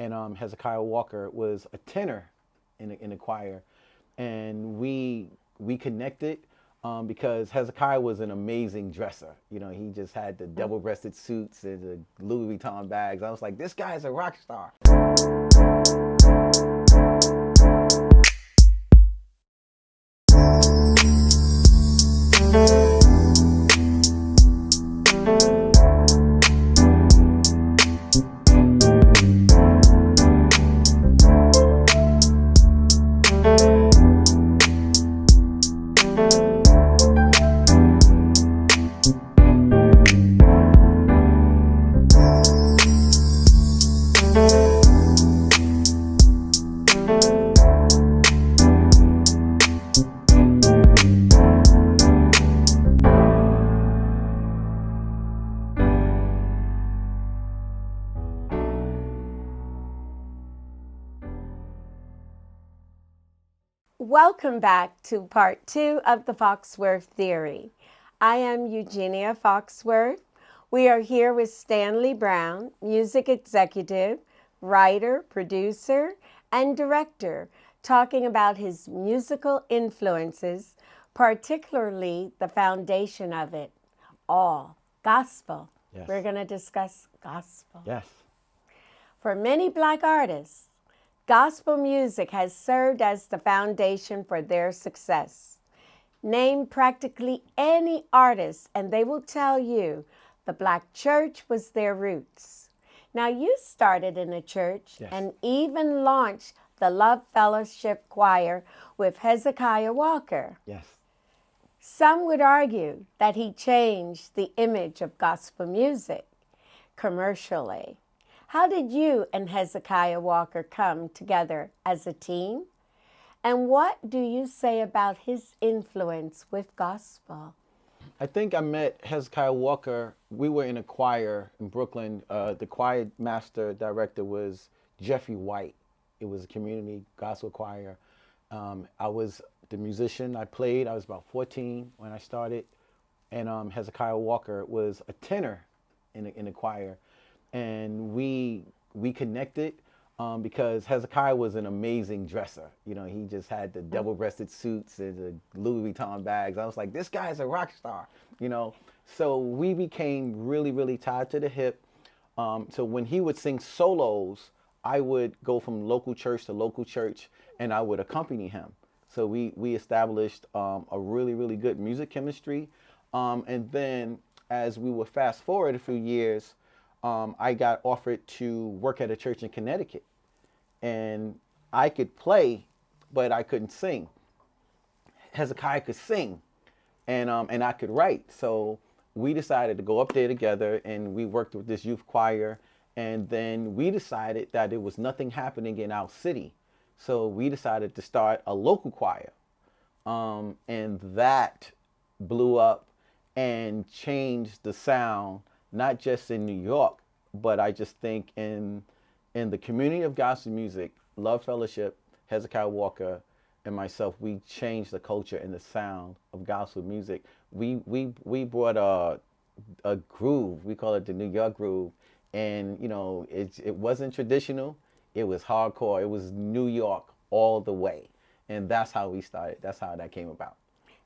and Hezekiah Walker was a tenor in the choir, and we connected because Hezekiah was an amazing dresser. You know, he just had the double-breasted suits and the Louis Vuitton bags. I was like, this guy's a rock star. Welcome back to part 2 of the Foxworth Theory. I am Eugenia Foxworth. We are here with Stanley Brown, music executive, writer, producer, and director, talking about his musical influences, particularly the foundation of it all, gospel. Yes. We're going to discuss gospel. Yes. For many Black artists, gospel music has served as the foundation for their success. Name practically any artist and they will tell you the Black church was their roots. Now you started in a church Yes. and even launched the Love Fellowship Choir with Hezekiah Walker. Yes. Some would argue that he changed the image of gospel music commercially. How did you and Hezekiah Walker come together as a team? And what do you say about his influence with gospel? I think I met Hezekiah Walker. We were in a choir in Brooklyn. The choir master director was Jeffrey White. It was a community gospel choir. I was the musician. I played. I was about 14 when I started. And Hezekiah Walker was a tenor in the choir. And we connected because Hezekiah was an amazing dresser. You know, he just had the double-breasted suits and the Louis Vuitton bags. I was like, this guy's a rock star, you know. So we became really, really tied to the hip. So when he would sing solos, I would go from local church to local church, and I would accompany him. So we established a really, really good music chemistry. And then as we would fast forward a few years, I got offered to work at a church in Connecticut, and I could play, but I couldn't sing. Hezekiah could sing, and I could write. So we decided to go up there together, and we worked with this youth choir, and then we decided that there was nothing happening in our city. So we decided to start a local choir, and that blew up and changed the sound, not just in New York, but I just think in the community of gospel music, Love Fellowship, Hezekiah Walker, and myself, we changed the culture and the sound of gospel music. We brought a groove. We call it the New York groove, and you know, it wasn't traditional. It was hardcore. It was New York all the way, and that's how we started. That's how that came about.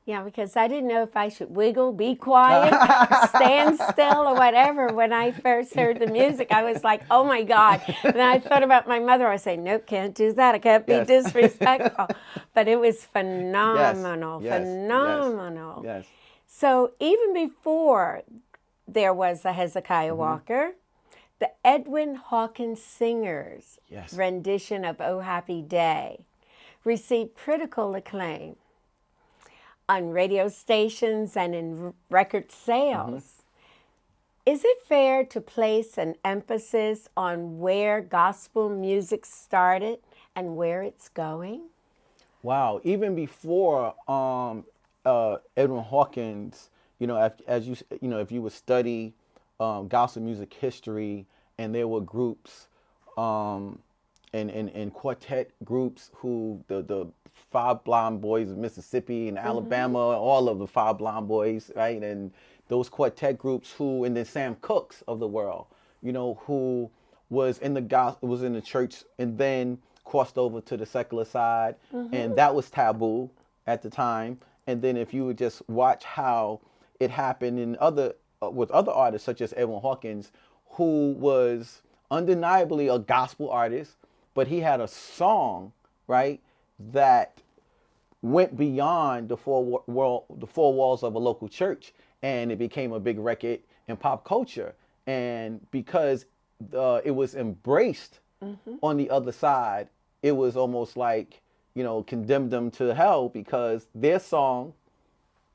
Yeah, because I didn't know if I should wiggle, be quiet, stand still, or whatever. When I first heard the music, I was like, oh my God. And then I thought about my mother. I say, nope, can't do that. I can't be disrespectful. But it was phenomenal, phenomenal. Yes. So even before there was a Hezekiah Walker, the Edwin Hawkins Singers rendition of Oh Happy Day received critical acclaim on radio stations and in record sales. Is it fair to place an emphasis on where gospel music started and where it's going? Wow, even before Edwin Hawkins, you know, if you would study gospel music history, and there were groups and quartet groups who the Five Blind Boys of Mississippi and Alabama, all of the Five Blind Boys, right? And those quartet groups and then Sam Cooks of the world, you know, who was in the gospel, was in the church, and then crossed over to the secular side, and that was taboo at the time. And then if you would just watch how it happened in other with other artists such as Edwin Hawkins, who was undeniably a gospel artist, but he had a song, right, that went beyond the four walls of a local church, and it became a big record in pop culture. And because it was embraced on the other side, it was almost like, condemned them to hell, because their song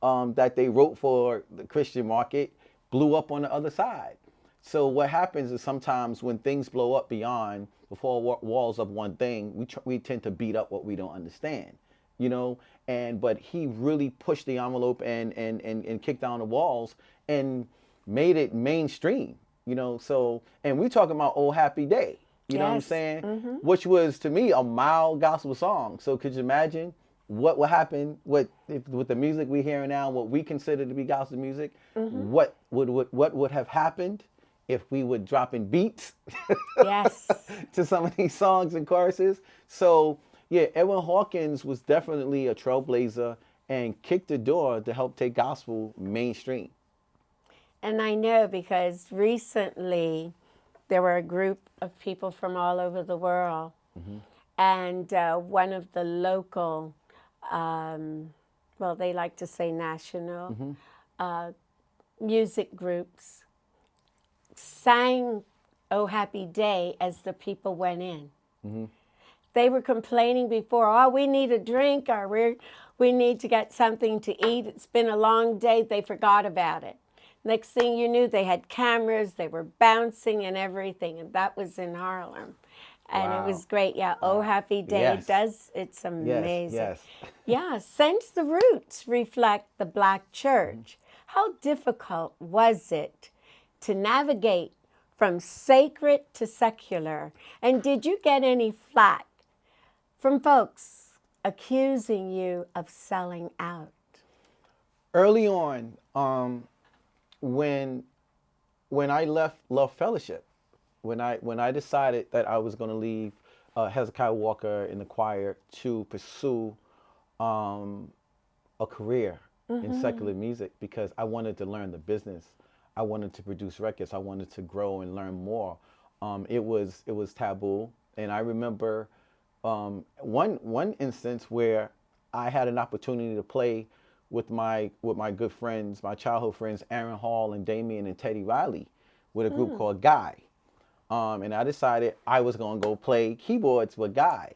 that they wrote for the Christian market blew up on the other side. So what happens is sometimes when things blow up beyond the four walls of one thing, we tend to beat up what we don't understand, but he really pushed the envelope and kicked down the walls and made it mainstream, so, and we're talking about Oh Happy Day, you know what I'm saying? Which was, to me, a mild gospel song. So could you imagine what would happen with the music we're hearing now, what we consider to be gospel music? What would have happened if we were dropping beats to some of these songs and choruses? So yeah, Edwin Hawkins was definitely a trailblazer and kicked the door to help take gospel mainstream. And I know because recently there were a group of people from all over the world, and one of the local, they like to say national, music groups sang Oh Happy Day as the people went in. They were complaining before, we need a drink, or we need to get something to eat. It's been a long day. They forgot about it. Next thing you knew, they had cameras, they were bouncing and everything, and that was in Harlem. And it was great. Yeah, Oh Happy Day, it's amazing. Yes. Yeah, since the roots reflect the Black church, how difficult was it to navigate from sacred to secular? And did you get any flack from folks accusing you of selling out? Early on, when I left Love Fellowship, when I decided that I was going to leave Hezekiah Walker in the choir to pursue a career in secular music, because I wanted to learn the business, I wanted to produce records, I wanted to grow and learn more. It was taboo, and I remember one instance where I had an opportunity to play with my good friends, my childhood friends, Aaron Hall and Damien and Teddy Riley, with a group called Guy. And I decided I was going to go play keyboards with Guy.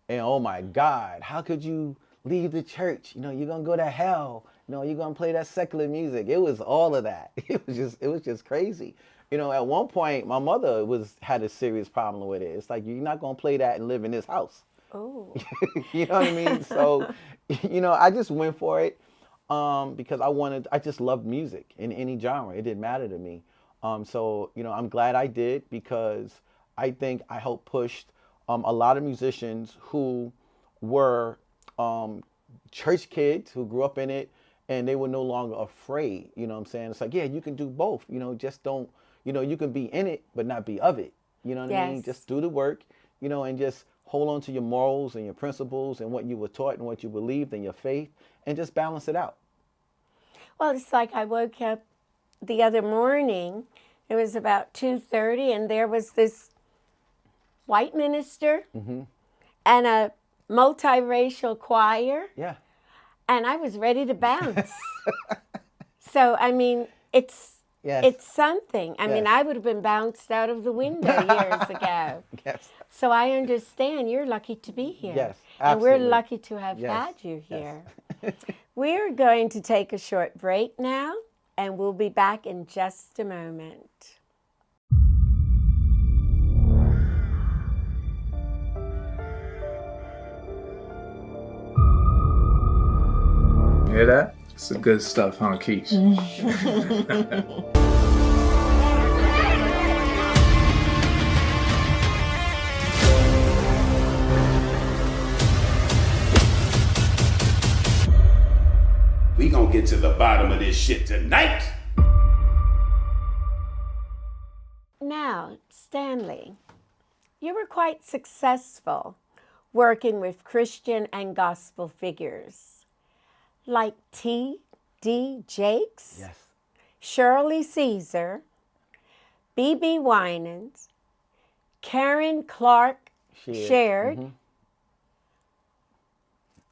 And oh my God, how could you leave the church? You're going to go to hell. You're going to play that secular music. It was all of that. It was just crazy. At one point, my mother had a serious problem with it. It's like, you're not going to play that and live in this house. Oh. You know what I mean? So, I just went for it. Because I just loved music in any genre. It didn't matter to me. So, I'm glad I did, because I think I helped push a lot of musicians who were church kids who grew up in it, and they were no longer afraid. You know what I'm saying? It's like, yeah, you can do both. Just don't, you can be in it, but not be of it. You know what I mean? Just do the work, and just hold on to your morals and your principles and what you were taught and what you believed and your faith, and just balance it out. Well, it's like I woke up the other morning, it was about 2:30, and there was this white minister and a multiracial choir. Yeah. And I was ready to bounce. So, I mean, it's something. I mean, I would have been bounced out of the window years ago. Yes. So I understand you're lucky to be here. Yes, absolutely. And we're lucky to have had you here. Yes. We're going to take a short break now, and we'll be back in just a moment. Hear that? It's the good stuff, huh, Keith? We gonna get to the bottom of this shit tonight. Now, Stanley, you were quite successful working with Christian and gospel figures like T.D. Jakes, Yes. Shirley Caesar, B.B. Winans, Karen Clark-Sheard. Mm-hmm.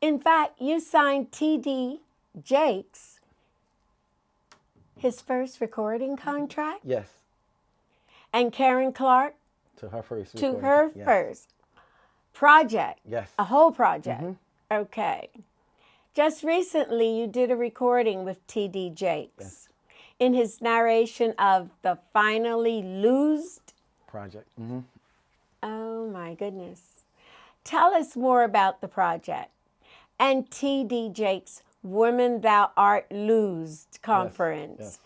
In fact, you signed T.D. Jakes his first recording contract, Yes. and Karen Clark To her first. to recording. her Yes. first project. Yes. A whole project. Mm-hmm. Okay. Just recently, you did a recording with T.D. Jakes in his narration of the Finally Loosed Project. Mm-hmm. Oh my goodness. Tell us more about the project and T.D. Jakes' Women Thou Art Loosed conference. Yes.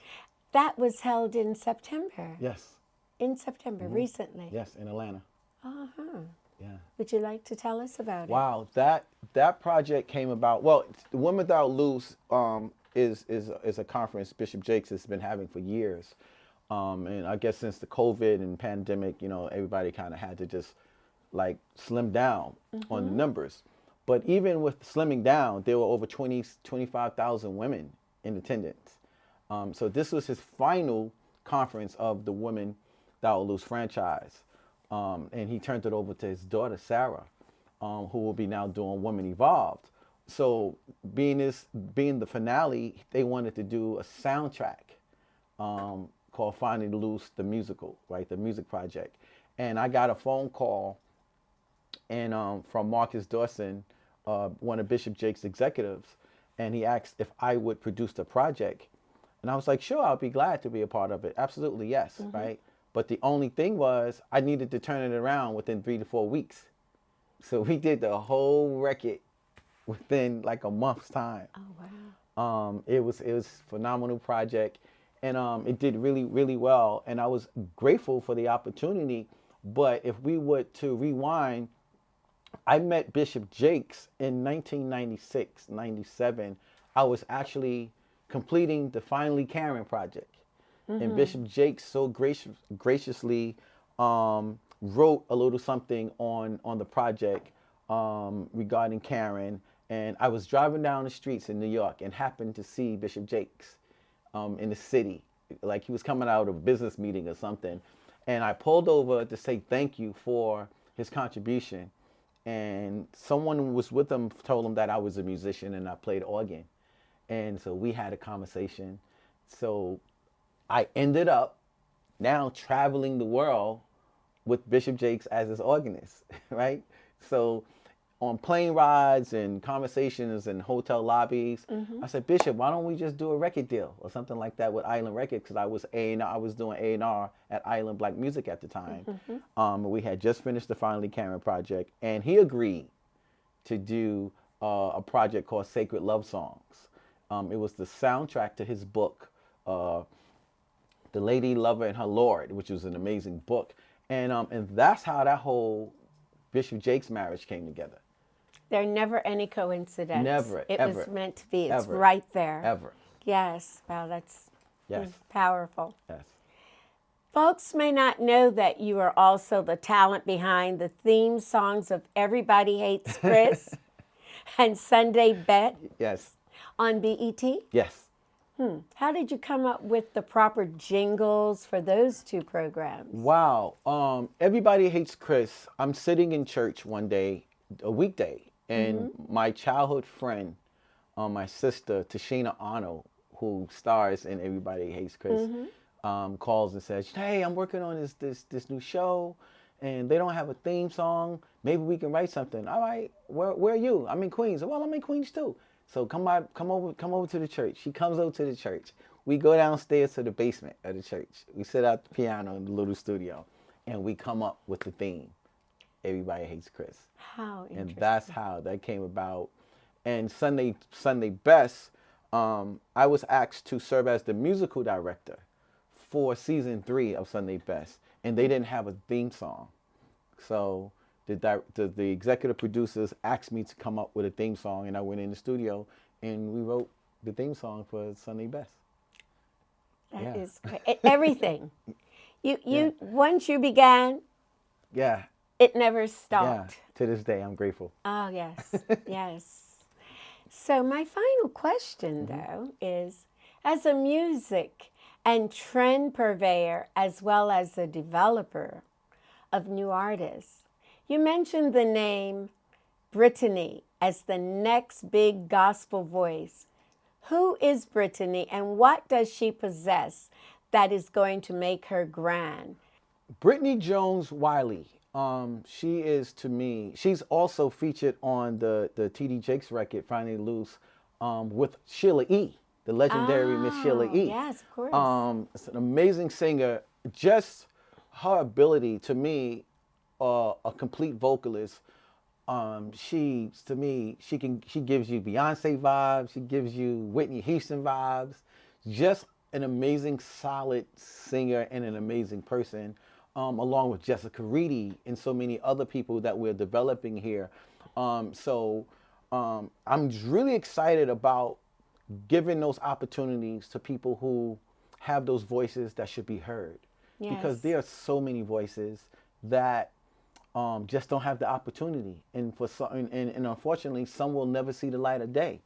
That was held in September. Yes. In September, recently. Yes, in Atlanta. Uh-huh. Yeah. Would you like to tell us about it? Wow, that project came about. Well, the Women Without Loose is a conference Bishop Jakes has been having for years, and I guess since the COVID and pandemic, everybody kind of had to just like slim down on the numbers. But even with slimming down, there were over 25,000 women in attendance. So this was his final conference of the Women Without Loose franchise. And he turned it over to his daughter, Sarah, who will be now doing Women Evolved. So being the finale, they wanted to do a soundtrack called Finally Loose, the musical, right? The music project. And I got a phone call from Marcus Dawson, one of Bishop Jakes' executives, and he asked if I would produce the project. And I was like, sure, I'll be glad to be a part of it. Absolutely, yes, right? But the only thing was I needed to turn it around within 3 to 4 weeks. So we did the whole record within like a month's time. Oh, wow. It was a phenomenal project, and it did really, really well. And I was grateful for the opportunity. But if we were to rewind, I met Bishop Jakes in 1996, 97. I was actually completing the Finally Karen project. And Bishop Jakes so graciously wrote a little something on the project regarding Karen. And I was driving down the streets in New York and happened to see Bishop Jakes in the city. Like he was coming out of a business meeting or something. And I pulled over to say thank you for his contribution. And someone who was with him told him that I was a musician and I played organ. And so we had a conversation. So I ended up now traveling the world with Bishop Jakes as his organist, right? So on plane rides and conversations in hotel lobbies, I said, Bishop, why don't we just do a record deal or something like that with Island Records? Because I was doing A&R at Island Black Music at the time. We had just finished the Finally Karen project, and he agreed to do a project called Sacred Love Songs. It was the soundtrack to his book, The Lady Lover and Her Lord, which was an amazing book. And that's how that whole Bishop Jakes marriage came together. There are never any coincidence. Never, It ever, was meant to be. It's ever, right there. Ever. Yes. Wow, that's Yes. powerful. Yes. Folks may not know that you are also the talent behind the theme songs of Everybody Hates Chris and Sunday Bet Yes. on BET. Yes. How did you come up with the proper jingles for those two programs? Wow. Everybody Hates Chris. I'm sitting in church one day, a weekday, and my childhood friend, my sister, Tashina Arnold, who stars in Everybody Hates Chris, calls and says, hey, I'm working on this new show, and they don't have a theme song. Maybe we can write something. All right, where are you? I'm in Queens. Well, I'm in Queens too. So come over to the church. She comes over to the church. We go downstairs to the basement of the church. We sit at the piano in the little studio, and we come up with the theme. Everybody Hates Chris. How interesting. And that's how that came about. And Sunday Best, I was asked to serve as the musical director for season 3 of Sunday Best, and they didn't have a theme song. So the executive producers asked me to come up with a theme song, and I went in the studio and we wrote the theme song for Sunday Best. That is great. Everything. You once you began, Yeah. It never stopped. Yeah, to this day, I'm grateful. Oh, yes, yes. So my final question, though, is, as a music and trend purveyor, as well as a developer of new artists, you mentioned the name Brittany as the next big gospel voice. Who is Brittany, and what does she possess that is going to make her grand? Brittany Jones Wiley. She is, to me, she's also featured on the T.D. Jakes record, Finally Loose, with Sheila E., the legendary Miss Sheila E. Yes, of course. It's an amazing singer. Just her ability, to me, a complete vocalist. She gives you Beyonce vibes. She gives you Whitney Houston vibes. Just an amazing, solid singer and an amazing person. Along with Jessica Reedy and so many other people that we're developing here. I'm really excited about giving those opportunities to people who have those voices that should be heard. Yes. Because there are so many voices that just don't have the opportunity. And unfortunately, some will never see the light of day.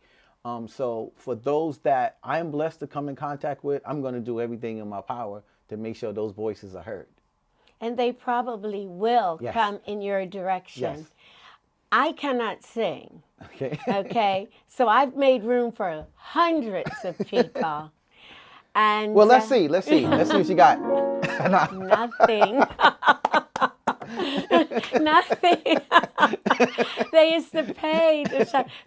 So for those that I am blessed to come in contact with, I'm going to do everything in my power to make sure those voices are heard. And they probably will come in your direction. Yes. I cannot sing. Okay. Okay. So I've made room for hundreds of people. And well, let's see what you got. Nothing. Nothing. They used to pay.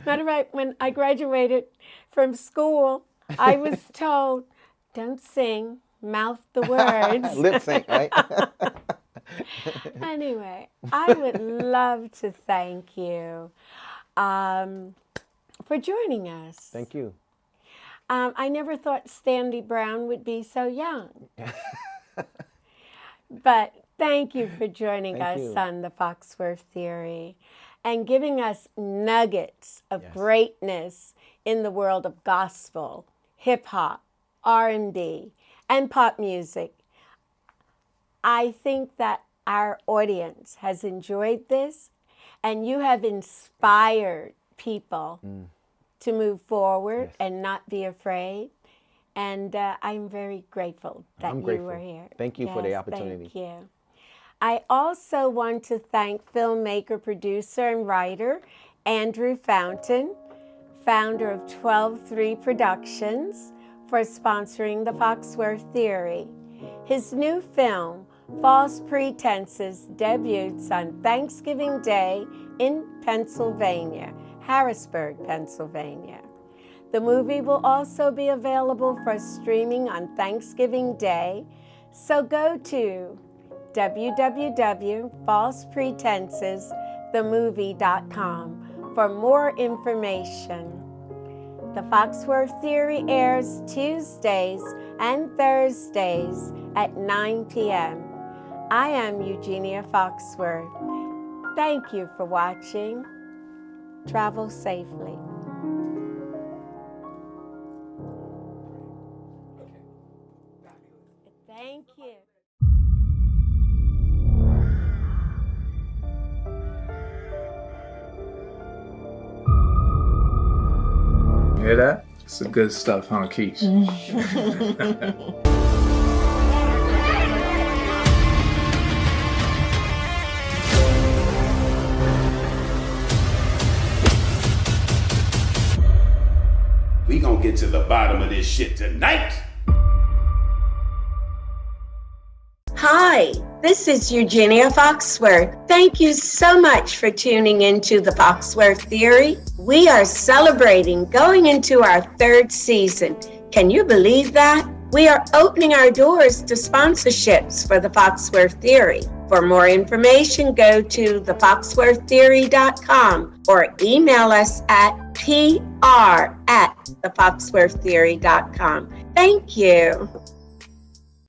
Matter of fact, when I graduated from school, I was told, don't sing. Mouth the words. Lip sync, right? Anyway, I would love to thank you for joining us. Thank you. I never thought Stanley Brown would be so young. But thank you for joining us on the Foxworth Theory and giving us nuggets of greatness in the world of gospel, hip-hop, R&B, and pop music. I think that our audience has enjoyed this, and you have inspired people to move forward and not be afraid. And I'm very grateful that you were here. Thank you for the opportunity. Thank you. I also want to thank filmmaker, producer, and writer Andrew Fountain, founder of 12-3 Productions, for sponsoring the Foxworth Theory. His new film, False Pretenses, debuts on Thanksgiving Day in Pennsylvania, Harrisburg, Pennsylvania. The movie will also be available for streaming on Thanksgiving Day, so go to www.falsepretensesthemovie.com for more information. The Foxworth Theory airs Tuesdays and Thursdays at 9 p.m. I am Eugenia Foxworth. Thank you for watching. Travel safely. Thank you. You hear that? It's the good stuff, huh, Keith? We gonna get to the bottom of this shit tonight. Hi, this is Eugenia Foxworth. Thank you so much for tuning into the Foxworth Theory. We are celebrating going into our 3rd season. Can you believe that? We are opening our doors to sponsorships for the Foxworth Theory. For more information, go to thefoxworththeory.com or email us at PR@thefoxworththeory.com. Thank you.